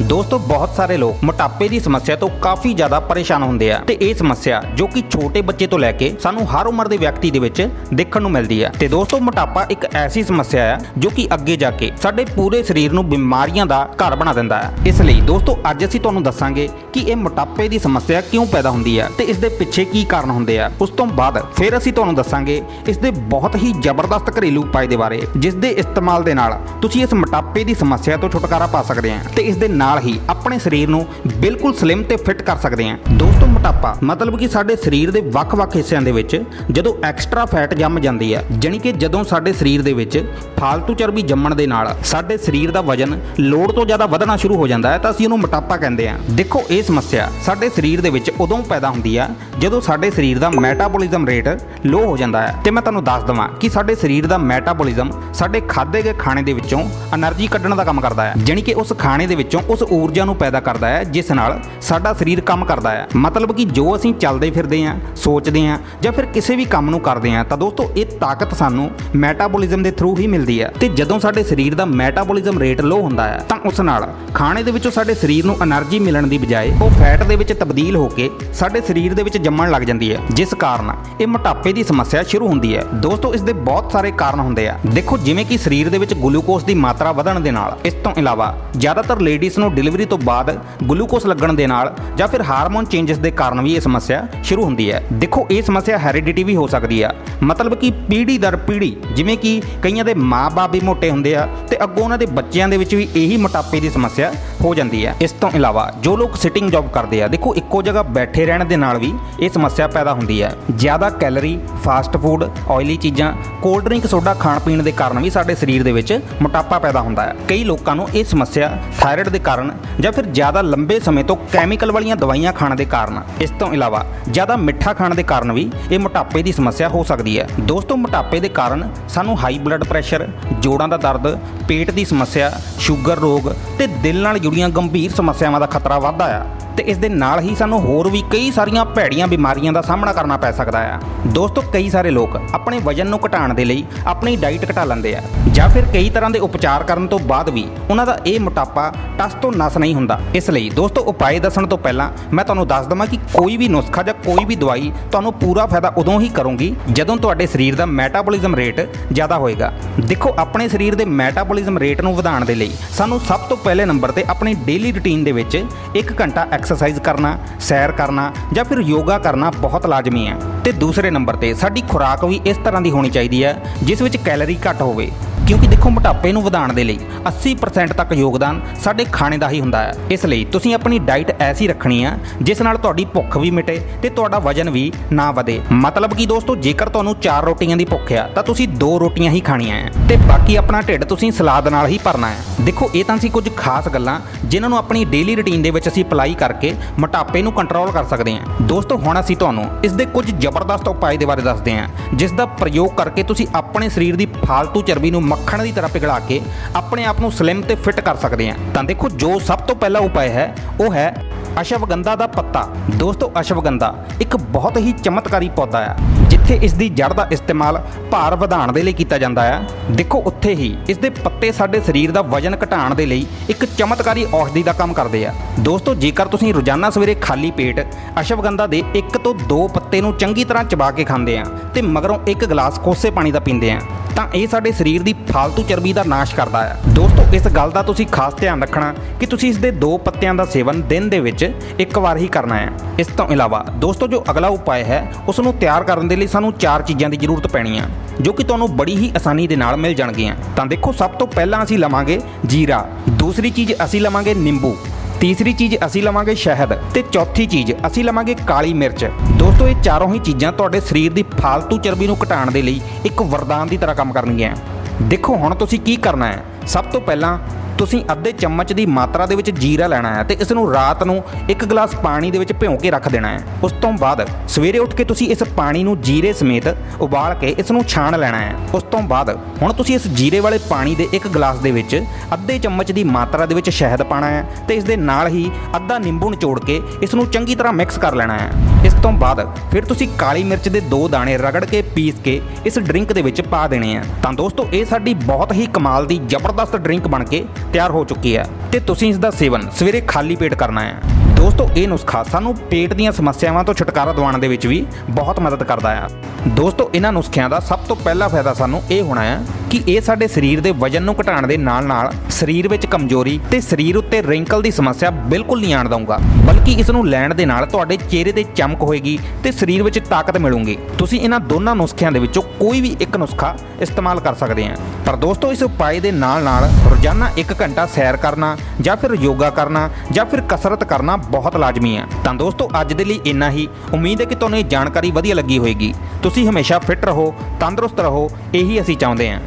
ਦੋਸਤੋ ਬਹੁਤ ਸਾਰੇ ਲੋਕ ਮੋਟਾਪੇ ਦੀ ਸਮੱਸਿਆ ਤੋਂ ਕਾਫੀ ਜ਼ਿਆਦਾ ਪਰੇਸ਼ਾਨ ਹੁੰਦੇ ਆ ਤੇ ਇਹ ਸਮੱਸਿਆ ਜੋ ਕਿ ਛੋਟੇ ਬੱਚੇ ਤੋਂ ਲੈ ਕੇ ਸਾਨੂੰ ਹਰ ਉਮਰ ਦੇ ਵਿਅਕਤੀ ਦੇ ਵਿੱਚ ਦੇਖਣ ਨੂੰ ਮਿਲਦੀ ਹੈ। ਤੇ ਦੋਸਤੋ ਮੋਟਾਪਾ ਇੱਕ ਐਸੀ ਸਮੱਸਿਆ ਹੈ ਜੋ ਕਿ ਅੱਗੇ ਜਾ ਕੇ ਸਾਡੇ ਪੂਰੇ ਸਰੀਰ ਨੂੰ ਬਿਮਾਰੀਆਂ ਦਾ ਘਰ ਬਣਾ ਦਿੰਦਾ ਹੈ। ਇਸ ਲਈ ਦੋਸਤੋ ਅੱਜ ਅਸੀਂ ਤੁਹਾਨੂੰ ਦੱਸਾਂਗੇ ਕਿ ਇਹ ਮੋਟਾਪੇ ਦੀ ਸਮੱਸਿਆ ਕਿਉਂ ਪੈਦਾ ਹੁੰਦੀ ਹੈ ਤੇ ਇਸ ਦੇ ਪਿੱਛੇ ਕੀ ਕਾਰਨ ਹੁੰਦੇ ਆ। ਉਸ ਤੋਂ ਬਾਅਦ ਫਿਰ ਅਸੀਂ ਤੁਹਾਨੂੰ ਦੱਸਾਂਗੇ ਇਸ ਦੇ ਬਹੁਤ ਹੀ ਜ਼ਬਰਦਸਤ ਘਰੇਲੂ ਉਪਾਅ ਦੇ ਬਾਰੇ ਜਿਸ ਦੇ ਇਸਤੇਮਾਲ ਦੇ ਨਾਲ ਤੁਸੀਂ ਇਸ ਮੋਟਾਪੇ ਦੀ ਸਮੱਸਿਆ ਤੋਂ ਛੁਟਕਾਰਾ ਪਾ ਸਕਦੇ ਆ ਤੇ ਇਸ ਦੇ ਨਾਲ ਹੀ ਆਪਣੇ ਸਰੀਰ ਨੂੰ ਬਿਲਕੁਲ ਸਲਿਮ ਤੇ ਫਿੱਟ ਕਰ ਸਕਦੇ ਆ। ਦੋਸਤੋ ਮੋਟਾਪਾ ਮਤਲਬ ਕਿ ਸਾਡੇ ਸਰੀਰ ਦੇ ਵੱਖ-ਵੱਖ ਹਿੱਸਿਆਂ ਦੇ ਵਿੱਚ ਜਦੋਂ ਐਕਸਟਰਾ ਫੈਟ ਜੰਮ ਜਾਂਦੀ ਹੈ, ਜਾਨੀ ਕਿ ਜਦੋਂ ਸਾਡੇ ਸਰੀਰ ਦੇ ਵਿੱਚ ਫਾਲਤੂ ਚਰਬੀ ਜੰਮਣ ਦੇ ਨਾਲ ਸਾਡੇ ਸਰੀਰ ਦਾ ਵਜ਼ਨ ਲੋੜ ਤੋਂ ਜ਼ਿਆਦਾ ਵਧਣਾ ਸ਼ੁਰੂ ਹੋ ਜਾਂਦਾ ਹੈ ਤਾਂ ਅਸੀਂ ਉਹਨੂੰ ਮੋਟਾਪਾ ਕਹਿੰਦੇ ਆ। ਦੇਖੋ ਇਹ ਸਮੱਸਿਆ ਸਾਡੇ ਸਰੀਰ ਦੇ ਵਿੱਚ ਉਦੋਂ ਪੈਦਾ ਹੁੰਦੀ ਆ ਜਦੋਂ ਸਾਡੇ ਸਰੀਰ ਦਾ ਮੈਟਾਬੋਲਿਜ਼ਮ ਰੇਟ ਲੋ ਹੋ ਜਾਂਦਾ ਹੈ। ਤੇ ਮੈਂ ਤੁਹਾਨੂੰ ਦੱਸ ਦਵਾਂ ਕਿ ਸਾਡੇ ਸਰੀਰ ਦਾ ਮੈਟਾਬੋਲਿਜ਼ਮ ਸਾਡੇ ਖਾਦੇ ਗਏ ਖਾਣੇ ਦੇ ਵਿੱਚੋਂ એનર્ਜੀ ਕੱਢਣ ਦਾ ਕੰਮ ਕਰਦਾ ਹੈ, ਜਾਨੀ ਕਿ ਉਸ ਖਾਣੇ ਦੇ ਵਿੱਚੋਂ ਉਸ ਊਰਜਾ ਨੂੰ ਪੈਦਾ ਕਰਦਾ ਹੈ ਜਿਸ ਨਾਲ ਸਾਡਾ ਸਰੀਰ ਕੰਮ ਕਰਦਾ ਹੈ। ਮਤਲਬ ਕਿ ਜੋ ਅਸੀਂ ਚੱਲਦੇ ਫਿਰਦੇ ਆਂ, ਸੋਚਦੇ ਆਂ ਜਾਂ ਫਿਰ ਕਿਸੇ ਵੀ ਕੰਮ ਨੂੰ ਕਰਦੇ ਆਂ ਤਾਂ ਦੋਸਤੋ ਇਹ ਤਾਕਤ ਸਾਨੂੰ ਮੈਟਾਬੋਲਿਜ਼ਮ ਦੇ ਥਰੂ ਹੀ ਮਿਲਦੀ ਹੈ। ਤੇ ਜਦੋਂ ਸਾਡੇ ਸਰੀਰ ਦਾ ਮੈਟਾਬੋਲਿਜ਼ਮ ਰੇਟ ਲੋ ਹੁੰਦਾ ਹੈ ਤਾਂ ਉਸ ਨਾਲ ਖਾਣੇ ਦੇ ਵਿੱਚੋਂ ਸਾਡੇ ਸਰੀਰ ਨੂੰ એનર્ਜੀ ਮਿਲਣ ਦੀ ਬਜਾਏ ਉਹ ਫੈਟ ਦੇ ਵਿੱਚ ਤਬਦੀਲ ਹੋ ਕੇ ਸਾਡੇ ਸਰੀਰ ਦੇ ਵਿੱਚ ਜੰਮਣ ਲੱਗ ਜਾਂਦੀ ਹੈ, ਜਿਸ ਕਾਰਨ ਇਹ ਮੋਟਾਪੇ ਦੀ ਸਮੱਸਿਆ ਸ਼ੁਰੂ ਹੁੰਦੀ ਹੈ। ਦੋਸਤੋ ਇਸ ਦੇ ਬਹੁਤ ਸਾਰੇ ਕਾਰਨ ਹੁੰਦੇ ਆ। ਦੇਖੋ ਜਿਵੇਂ ਕਿ ਸਰੀਰ ਦੇ ਵਿੱਚ ਗਲੂਕੋਜ਼ ਦੀ ਮਾਤਰਾ ਵਧਣ ਦੇ ਨਾਲ, ਇਸ ਤੋਂ ਇਲਾਵਾ ਜ਼ਿਆਦਾਤਰ ਲੇਡੀਜ਼ ਨੂੰ ਡਿਲੀਵਰੀ ਤੋਂ ਬਾਅਦ ਗਲੂਕੋਜ਼ ਲੱਗਣ ਦੇ ਨਾਲ ਜਾਂ ਫਿਰ ਹਾਰਮੋਨ ਚੇਂਜਸ ਦੇ ਕਾਰਨ ਵੀ ਇਹ ਸਮੱਸਿਆ ਸ਼ੁਰੂ ਹੁੰਦੀ ਹੈ। ਦੇਖੋ ਇਹ ਸਮੱਸਿਆ ਹੈਰੀਡਿਟੀ ਵੀ ਹੋ ਸਕਦੀ ਆ, ਮਤਲਬ ਕਿ ਪੀੜ੍ਹੀ ਦਰ ਪੀੜ੍ਹੀ, ਜਿਵੇਂ ਕਿ ਕਈਆਂ ਦੇ ਮਾਂ-ਬਾਪ ਵੀ ਮੋਟੇ ਹੁੰਦੇ ਆ ਤੇ ਅੱਗੋਂ ਉਹਨਾਂ ਦੇ ਬੱਚਿਆਂ ਦੇ ਵਿੱਚ ਵੀ ਇਹੀ ਮੋਟਾਪੇ ਦੀ ਸਮੱਸਿਆ ਹੋ ਜਾਂਦੀ ਹੈ। ਇਸ ਤੋਂ ਇਲਾਵਾ ਜੋ ਲੋਕ ਸਿਟਿੰਗ ਜੌਬ ਕਰਦੇ ਆ, ਦੇਖੋ ਇੱਕੋ ਜਗ੍ਹਾ ਬੈਠੇ ਰਹਿਣ ਦੇ ਨਾਲ ਵੀ ਇਹ ਸਮੱਸਿਆ ਪੈਦਾ ਹੁੰਦੀ ਹੈ। ਜ਼ਿਆਦਾ ਕੈਲਰੀ, ਫਾਸਟ ਫੂਡ, ਆਇਲੀ ਚੀਜ਼ਾਂ, ਕੋਲਡ ਡਰਿੰਕ, ਸੋਡਾ ਖਾਣ ਪੀਣ ਦੇ ਕਾਰਨ ਵੀ ਸਾਡੇ ਸਰੀਰ ਦੇ ਵਿੱਚ ਮੋਟਾਪਾ ਪੈਦਾ ਹੁੰਦਾ ਹੈ। ਕਈ ਲੋਕਾਂ ਨੂੰ ਇਹ ਸਮੱਸਿਆ ਥਾਇਰਾਇਡ ਦੇ ਕਾਰਨ ਜਾਂ ਫਿਰ ਜ਼ਿਆਦਾ ਲੰਬੇ ਸਮੇਂ ਤੋਂ ਕੈਮੀਕਲ ਵਾਲੀਆਂ ਦਵਾਈਆਂ ਖਾਣ ਦੇ ਕਾਰਨ, ਇਸ ਤੋਂ ਇਲਾਵਾ ਜ਼ਿਆਦਾ ਮਿੱਠਾ ਖਾਣ ਦੇ ਕਾਰਨ ਵੀ ਇਹ ਮੋਟਾਪੇ ਦੀ ਸਮੱਸਿਆ ਹੋ ਸਕਦੀ ਹੈ। ਦੋਸਤੋ ਮੋਟਾਪੇ ਦੇ ਕਾਰਨ ਸਾਨੂੰ ਹਾਈ ਬਲੱਡ ਪ੍ਰੈਸ਼ਰ, ਜੋੜਾਂ ਦਾ ਦਰਦ, ਪੇਟ ਦੀ ਸਮੱਸਿਆ, ਸ਼ੂਗਰ ਰੋਗ ਤੇ ਦਿਲ ਨਾਲ ਜੁੜੀਆਂ ਗੰਭੀਰ ਸਮੱਸਿਆਵਾਂ ਦਾ ਖਤਰਾ ਵੱਧਦਾ ਆ ਤੇ ਇਸ ਦੇ ਨਾਲ ਹੀ ਸਾਨੂੰ ਹੋਰ ਵੀ ਕਈ ਸਾਰੀਆਂ ਭੈੜੀਆਂ ਬਿਮਾਰੀਆਂ ਦਾ ਸਾਹਮਣਾ ਕਰਨਾ ਪੈ ਸਕਦਾ ਆ। ਦੋਸਤੋ ਕਈ ਸਾਰੇ ਲੋਕ ਆਪਣੇ ਵਜ਼ਨ ਨੂੰ ਘਟਾਉਣ ਦੇ ਲਈ ਆਪਣੀ ਡਾਈਟ ਘਟਾ ਲੈਂਦੇ ਆ ਜਾਂ ਫਿਰ ਕਈ ਤਰ੍ਹਾਂ ਦੇ ਉਪਚਾਰ ਕਰਨ ਤੋਂ ਬਾਅਦ ਵੀ ਉਹਨਾਂ ਦਾ ਇਹ ਮੋਟਾਪਾ ਟਸ ਤੋਂ ਨਸ ਨਹੀਂ ਹੁੰਦਾ। ਇਸ ਲਈ ਦੋਸਤੋ ਉਪਾਅ ਦੱਸਣ ਤੋਂ ਪਹਿਲਾਂ ਮੈਂ ਤੁਹਾਨੂੰ ਦੱਸ ਦਵਾਂ ਕਿ ਕੋਈ ਵੀ ਨੁਸਖਾ ਜਾਂ ਕੋਈ ਵੀ ਦਵਾਈ ਤੁਹਾਨੂੰ ਪੂਰਾ ਫਾਇਦਾ ਉਦੋਂ ਹੀ ਕਰੂਗੀ ਜਦੋਂ ਤੁਹਾਡੇ ਸਰੀਰ ਦਾ ਮੈਟਾਬੋਲਿਜ਼ਮ ਰੇਟ ਜ਼ਿਆਦਾ ਹੋਏਗਾ। ਦੇਖੋ ਆਪਣੇ ਸਰੀਰ ਦੇ ਮੈਟਾਬੋਲਿਜ਼ਮ ਰੇਟ ਨੂੰ ਵਧਾਉਣ ਦੇ ਲਈ ਸਾਨੂੰ ਸਭ ਤੋਂ ਪਹਿਲੇ ਨੰਬਰ ਤੇ ਆਪਣੀ ਡੇਲੀ ਰੂਟੀਨ ਦੇ ਵਿੱਚ 1 ਘੰਟਾ ਐਕਸਰਸਾਈਜ਼ ਕਰਨਾ, ਸੈਰ ਕਰਨਾ ਜਾਂ ਫਿਰ ਯੋਗਾ ਕਰਨਾ ਬਹੁਤ ਲਾਜ਼ਮੀ ਹੈ। ਤੇ ਦੂਸਰੇ ਨੰਬਰ ਤੇ ਸਾਡੀ ਖੁਰਾਕ ਵੀ ਇਸ ਤਰ੍ਹਾਂ ਦੀ ਹੋਣੀ ਚਾਹੀਦੀ ਹੈ ਜਿਸ ਵਿੱਚ ਕੈਲਰੀ ਘੱਟ ਹੋਵੇ, ਕਿਉਂਕਿ ਦੇਖੋ ਮੋਟਾਪੇ ਨੂੰ ਵਧਾਉਣ ਦੇ ਲਈ 80% ਤੱਕ ਯੋਗਦਾਨ ਸਾਡੇ ਖਾਣੇ ਦਾ ਹੀ ਹੁੰਦਾ ਹੈ। ਇਸ ਲਈ ਤੁਸੀਂ ਆਪਣੀ ਡਾਈਟ ਐਸੀ ਰੱਖਣੀ ਆ ਜਿਸ ਨਾਲ ਤੁਹਾਡੀ ਭੁੱਖ ਵੀ ਮਿਟੇ ਤੇ ਤੁਹਾਡਾ ਵਜ਼ਨ ਵੀ ਨਾ ਵਧੇ। ਮਤਲਬ ਕਿ ਦੋਸਤੋ ਜੇਕਰ ਤੁਹਾਨੂੰ 4 ਰੋਟੀਆਂ ਦੀ ਭੁੱਖ ਆ ਤਾਂ ਤੁਸੀਂ 2 ਰੋਟੀਆਂ ਹੀ ਖਾਣੀਆਂ ਆ ਤੇ ਬਾਕੀ ਆਪਣਾ ਢਿੱਡ ਤੁਸੀਂ ਸਲਾਦ ਨਾਲ ਹੀ ਭਰਨਾ ਹੈ। ਦੇਖੋ ਇਹ ਤਾਂ ਸੀ ਕੁਝ ਖਾਸ ਗੱਲਾਂ ਜਿਨ੍ਹਾਂ ਨੂੰ ਆਪਣੀ ਡੇਲੀ ਰੂਟੀਨ ਦੇ ਵਿੱਚ ਅਸੀਂ ਅਪਲਾਈ ਕਰਕੇ ਮੋਟਾਪੇ ਨੂੰ ਕੰਟਰੋਲ ਕਰ ਸਕਦੇ ਹਾਂ। ਦੋਸਤੋ ਹੁਣ ਅਸੀਂ ਤੁਹਾਨੂੰ ਇਸ ਦੇ ਕੁਝ ਜ਼ਬਰਦਸਤ ਉਪਾਅ ਦੇ ਬਾਰੇ ਦੱਸਦੇ ਹਾਂ ਜਿਸ ਦਾ ਪ੍ਰਯੋਗ ਕਰਕੇ ਤੁਸੀਂ ਆਪਣੇ ਸਰੀਰ ਦੀ ਫਾਲਤੂ ਚਰਬੀ ਨੂੰ ਮੱਖਣ ਦੀ ਤਰ੍ਹਾਂ ਪਿਘਲਾ ਕੇ ਆਪਣੇ ਆਪ ਨੂੰ ਸਲਿਮ ਤੇ ਫਿੱਟ ਕਰ ਸਕਦੇ ਆ। ਤਾਂ ਦੇਖੋ ਜੋ ਸਭ ਤੋਂ ਪਹਿਲਾ ਉਪਾਅ ਹੈ ਉਹ ਹੈ ਅਸ਼ਵਗੰਧਾ ਦਾ ਪੱਤਾ। ਦੋਸਤੋ ਅਸ਼ਵਗੰਧਾ ਇੱਕ ਬਹੁਤ ਹੀ ਚਮਤਕਾਰੀ ਪੌਦਾ ਆ, ਜਿੱਥੇ ਇਸ ਦੀ ਜੜ ਦਾ ਇਸਤੇਮਾਲ ਭਾਰ ਵਧਾਉਣ ਦੇ ਲਈ ਕੀਤਾ ਜਾਂਦਾ ਹੈ। ਦੇਖੋ ਉੱਥੇ ਹੀ ਇਸ ਦੇ ਪੱਤੇ ਸਾਡੇ ਸਰੀਰ ਦਾ ਵਜ਼ਨ ਘਟਾਉਣ ਦੇ ਲਈ ਇੱਕ ਚਮਤਕਾਰੀ ਔਸ਼ਧੀ ਦਾ ਕੰਮ ਕਰਦੇ ਆ। ਦੋਸਤੋ ਜੇਕਰ ਤੁਸੀਂ ਰੋਜ਼ਾਨਾ ਸਵੇਰੇ ਖਾਲੀ ਪੇਟ ਅਸ਼ਵਗੰਧਾ ਦੇ 1 ਤੋਂ 2 ਪੱਤੇ ਨੂੰ ਚੰਗੀ ਤਰ੍ਹਾਂ ਚਬਾ ਕੇ ਖਾਂਦੇ ਆ ਤੇ ਮਗਰੋਂ 1 ਗਲਾਸ ਕੋਸੇ ਪਾਣੀ ਦਾ ਪੀਂਦੇ ਆ ਤਾਂ ਇਹ ਸਾਡੇ ਸਰੀਰ ਦੀ ਫਾਲਤੂ ਚਰਬੀ ਦਾ ਨਾਸ਼ ਕਰਦਾ ਹੈ। ਦੋਸਤੋ ਇਸ ਗੱਲ ਦਾ ਤੁਸੀਂ ਖਾਸ ਧਿਆਨ ਰੱਖਣਾ ਕਿ ਤੁਸੀਂ ਇਸ ਦੇ 2 ਪੱਤਿਆਂ ਦਾ ਸੇਵਨ ਦਿਨ ਦੇ ਵਿੱਚ 1 ਵਾਰ ਹੀ ਕਰਨਾ ਹੈ। ਇਸ ਤੋਂ ਇਲਾਵਾ ਦੋਸਤੋ ਜੋ ਅਗਲਾ ਉਪਾਅ ਹੈ ਉਸ ਨੂੰ ਤਿਆਰ ਕਰਨ ਦੇ ਲਈ ਸਾਨੂੰ 4 ਚੀਜ਼ਾਂ ਦੀ ਜ਼ਰੂਰਤ ਪੈਣੀ ਆ ਜੋ ਕਿ ਤੁਹਾਨੂੰ ਬੜੀ ਹੀ ਆਸਾਨੀ ਦੇ ਨਾਲ ਮਿਲ ਜਾਣਗੀਆਂ। ਤਾਂ ਦੇਖੋ ਸਭ ਤੋਂ ਪਹਿਲਾਂ ਅਸੀਂ ਲਵਾਂਗੇ ਜੀਰਾ, ਦੂਸਰੀ ਚੀਜ਼ ਅਸੀਂ ਲਵਾਂਗੇ ਨਿੰਬੂ, ਤੀਸਰੀ ਚੀਜ਼ ਅਸੀਂ ਲਵਾਂਗੇ ਸ਼ਹਿਦ ਤੇ ਚੌਥੀ ਚੀਜ਼ ਅਸੀਂ ਲਵਾਂਗੇ ਕਾਲੀ ਮਿਰਚ। ਦੋਸਤੋ ਇਹ ਚਾਰੋਂ ਹੀ ਚੀਜ਼ਾਂ ਤੁਹਾਡੇ ਸਰੀਰ ਦੀ ਫਾਲਤੂ ਚਰਬੀ ਨੂੰ ਘਟਾਉਣ ਦੇ ਲਈ ਇੱਕ ਵਰਦਾਨ ਦੀ ਤਰ੍ਹਾਂ ਕੰਮ ਕਰਨਗੀਆਂ। ਦੇਖੋ ਹੁਣ ਤੁਸੀਂ ਕੀ ਕਰਨਾ ਹੈ। ਸਭ ਤੋਂ ਪਹਿਲਾਂ ਤੁਸੀਂ ਅੱਧੇ ਚਮਚ ਦੀ ਮਾਤਰਾ ਦੇ ਵਿੱਚ ਜੀਰਾ ਲੈਣਾ ਹੈ ਤੇ ਇਸ ਨੂੰ ਰਾਤ ਨੂੰ 1 ਗਲਾਸ ਪਾਣੀ ਦੇ ਵਿੱਚ ਭਿਓਂ ਕੇ ਰੱਖ ਦੇਣਾ ਹੈ। ਉਸ ਤੋਂ ਬਾਅਦ ਸਵੇਰੇ ਉੱਠ ਕੇ ਤੁਸੀਂ ਇਸ ਪਾਣੀ ਨੂੰ ਜੀਰੇ ਸਮੇਤ ਉਬਾਲ ਕੇ ਇਸ ਨੂੰ ਛਾਣ ਲੈਣਾ ਹੈ। ਉਸ ਤੋਂ ਬਾਅਦ ਹੁਣ ਤੁਸੀਂ ਇਸ ਜੀਰੇ ਵਾਲੇ ਪਾਣੀ ਦੇ 1 ਗਲਾਸ ਦੇ ਵਿੱਚ ਅੱਧੇ ਚਮਚ ਦੀ ਮਾਤਰਾ ਦੇ ਵਿੱਚ ਸ਼ਹਿਦ ਪਾਣਾ ਹੈ ਤੇ ਇਸ ਦੇ ਨਾਲ ਹੀ ਅੱਧਾ ਨਿੰਬੂ ਨਿਚੋੜ ਕੇ ਇਸ ਨੂੰ ਚੰਗੀ ਤਰ੍ਹਾਂ ਮਿਕਸ ਕਰ ਲੈਣਾ ਹੈ। ਇਸ ਤੋਂ ਬਾਅਦ ਫਿਰ ਤੁਸੀਂ ਕਾਲੀ ਮਿਰਚ ਦੇ 2 ਦਾਣੇ ਰਗੜ ਕੇ ਪੀਸ ਕੇ ਇਸ ਡਰਿੰਕ ਦੇ ਵਿੱਚ ਪਾ ਦੇਣੇ ਆ। ਤਾਂ ਦੋਸਤੋ ਇਹ ਸਾਡੀ ਬਹੁਤ ਹੀ ਕਮਾਲ ਦੀ ਜ਼ਬਰਦਸਤ ਡਰਿੰਕ ਬਣ ਕੇ ਤਿਆਰ ਹੋ ਚੁੱਕੀ ਹੈ ਤੇ ਤੁਸੀਂ ਇਸ ਦਾ ਸੇਵਨ ਸਵੇਰੇ ਖਾਲੀ ਪੇਟ ਕਰਨਾ ਹੈ। ਦੋਸਤੋ ਇਹ ਨੁਸਖਾ ਸਾਨੂੰ ਪੇਟ ਦੀਆਂ ਸਮੱਸਿਆਵਾਂ ਤੋਂ ਛੁਟਕਾਰਾ ਦਿਵਾਉਣ ਦੇ ਵਿੱਚ ਵੀ ਬਹੁਤ ਮਦਦ ਕਰਦਾ ਹੈ। ਦੋਸਤੋ ਇਹਨਾਂ ਨੁਸਖਿਆਂ ਦਾ ਸਭ ਤੋਂ ਪਹਿਲਾ ਫਾਇਦਾ ਸਾਨੂੰ ਇਹ ਹੋਣਾ ਹੈ ਕਿ ਇਹ ਸਾਡੇ ਸਰੀਰ ਦੇ ਵਜਨ ਨੂੰ ਘਟਾਉਣ ਦੇ ਨਾਲ-ਨਾਲ ਸਰੀਰ ਵਿੱਚ ਕਮਜ਼ੋਰੀ ਤੇ ਸਰੀਰ ਉੱਤੇ ਰਿੰਕਲ ਦੀ ਸਮੱਸਿਆ ਬਿਲਕੁਲ ਨਹੀਂ ਆਉਣ ਦਊਗਾ, ਬਲਕਿ ਇਸ ਨੂੰ ਲੈਣ ਦੇ ਨਾਲ ਤੁਹਾਡੇ ਚਿਹਰੇ ਤੇ ਚਮਕ ਹੋਏਗੀ ਤੇ ਸਰੀਰ ਵਿੱਚ ਤਾਕਤ ਮਿਲੂਗੀ। ਤੁਸੀਂ ਇਹਨਾਂ ਦੋਨਾਂ ਨੁਸਖਿਆਂ ਦੇ ਵਿੱਚੋਂ ਕੋਈ ਵੀ ਇੱਕ ਨੁਸਖਾ ਇਸਤੇਮਾਲ ਕਰ ਸਕਦੇ ਆ। ਪਰ ਦੋਸਤੋ ਇਸ ਉਪਾਅ ਦੇ ਨਾਲ-ਨਾਲ ਰੋਜ਼ਾਨਾ 1 ਘੰਟਾ ਸੈਰ ਕਰਨਾ ਜਾਂ ਫਿਰ ਯੋਗਾ ਕਰਨਾ ਜਾਂ ਫਿਰ ਕਸਰਤ ਕਰਨਾ ਬਹੁਤ ਲਾਜ਼ਮੀ ਹੈ। ਤਾਂ ਦੋਸਤੋ ਅੱਜ ਦੇ ਲਈ ਇੰਨਾ ਹੀ। ਉਮੀਦ ਹੈ ਕਿ ਤੁਹਾਨੂੰ ਇਹ ਜਾਣਕਾਰੀ ਵਧੀਆ ਲੱਗੀ ਹੋਵੇਗੀ। ਤੁਸੀਂ ਹਮੇਸ਼ਾ ਫਿੱਟ ਰਹੋ, ਤੰਦਰੁਸਤ ਰਹੋ, ਇਹੀ ਅਸੀਂ ਚਾਹੁੰਦੇ ਹਾਂ।